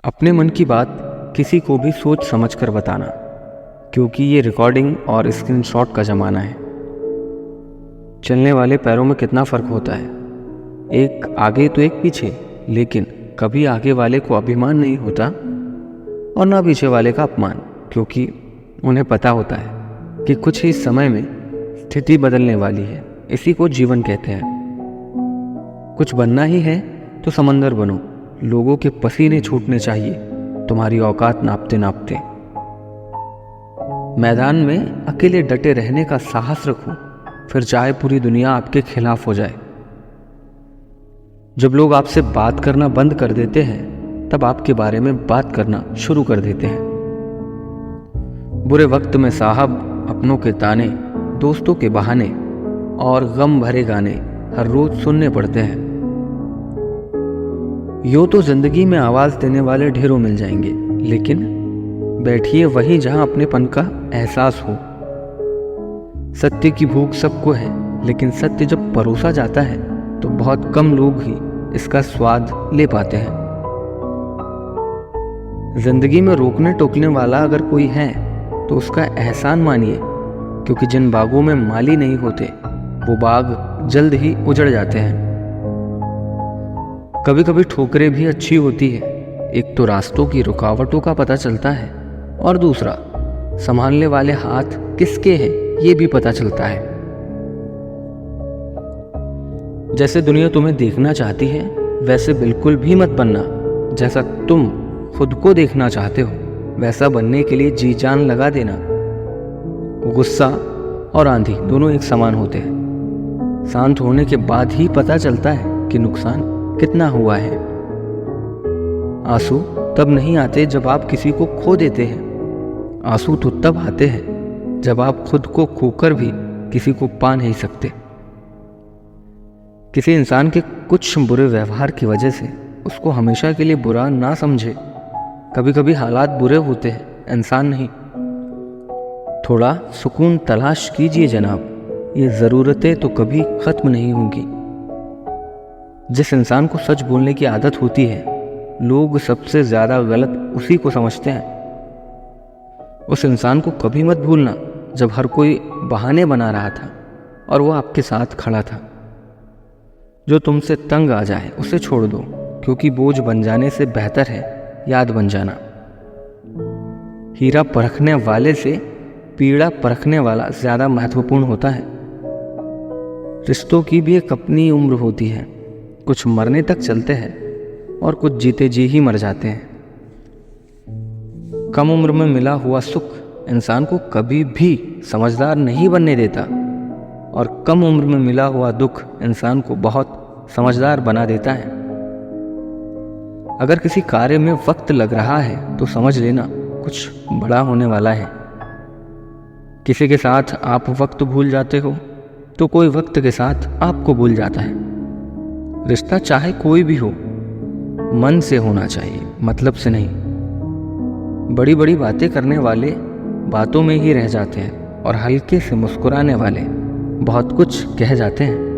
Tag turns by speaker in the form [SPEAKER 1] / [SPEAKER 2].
[SPEAKER 1] अपने मन की बात किसी को भी सोच समझ कर बताना, क्योंकि ये रिकॉर्डिंग और स्क्रीनशॉट का ज़माना है। चलने वाले पैरों में कितना फ़र्क होता है, एक आगे तो एक पीछे, लेकिन कभी आगे वाले को अभिमान नहीं होता और ना पीछे वाले का अपमान, क्योंकि उन्हें पता होता है कि कुछ ही समय में स्थिति बदलने वाली है। इसी को जीवन कहते हैं। कुछ बनना ही है तो समंदर बनो, लोगों के पसीने छूटने चाहिए तुम्हारी औकात नापते नापते। मैदान में अकेले डटे रहने का साहस रखो, फिर चाहे पूरी दुनिया आपके खिलाफ हो जाए। जब लोग आपसे बात करना बंद कर देते हैं, तब आपके बारे में बात करना शुरू कर देते हैं। बुरे वक्त में साहब अपनों के ताने, दोस्तों के बहाने और गम भरे गाने हर रोज सुनने पड़ते हैं। यूं तो जिंदगी में आवाज देने वाले ढेरों मिल जाएंगे, लेकिन बैठिए वहीं जहां अपनेपन का एहसास हो। सत्य की भूख सबको है, लेकिन सत्य जब परोसा जाता है तो बहुत कम लोग ही इसका स्वाद ले पाते हैं। जिंदगी में रोकने टोकने वाला अगर कोई है तो उसका एहसान मानिए, क्योंकि जिन बागों में माली नहीं होते वो बाग जल्द ही उजड़ जाते हैं। कभी कभी ठोकरें भी अच्छी होती है, एक तो रास्तों की रुकावटों का पता चलता है और दूसरा संभालने वाले हाथ किसके हैं ये भी पता चलता है। जैसे दुनिया तुम्हें देखना चाहती है वैसे बिल्कुल भी मत बनना। जैसा तुम खुद को देखना चाहते हो वैसा बनने के लिए जी जान लगा देना। गुस्सा और आंधी दोनों एक समान होते हैं। शांत होने के बाद ही पता चलता है कि नुकसान कितना हुआ है। आंसू तब नहीं आते जब आप किसी को खो देते हैं, आंसू तो तब आते हैं जब आप खुद को खोकर भी किसी को पा नहीं सकते। किसी इंसान के कुछ बुरे व्यवहार की वजह से उसको हमेशा के लिए बुरा ना समझे। कभी कभी हालात बुरे होते हैं, इंसान नहीं। थोड़ा सुकून तलाश कीजिए जनाब, ये ज़रूरतें तो कभी खत्म नहीं होंगी। जिस इंसान को सच बोलने की आदत होती है, लोग सबसे ज्यादा गलत उसी को समझते हैं। उस इंसान को कभी मत भूलना जब हर कोई बहाने बना रहा था और वो आपके साथ खड़ा था। जो तुमसे तंग आ जाए उसे छोड़ दो, क्योंकि बोझ बन जाने से बेहतर है याद बन जाना। हीरा परखने वाले से पीड़ा परखने वाला ज्यादा महत्वपूर्ण होता है। रिश्तों की भी एक अपनी उम्र होती है, कुछ मरने तक चलते हैं और कुछ जीते जी ही मर जाते हैं। कम उम्र में मिला हुआ सुख इंसान को कभी भी समझदार नहीं बनने देता, और कम उम्र में मिला हुआ दुख इंसान को बहुत समझदार बना देता है। अगर किसी कार्य में वक्त लग रहा है तो समझ लेना कुछ बड़ा होने वाला है। किसी के साथ आप वक्त भूल जाते हो तो कोई वक्त के साथ आपको भूल जाता है। रिश्ता चाहे कोई भी हो, मन से होना चाहिए, मतलब से नहीं। बड़ी बड़ी बातें करने वाले बातों में ही रह जाते हैं और हल्के से मुस्कुराने वाले बहुत कुछ कह जाते हैं।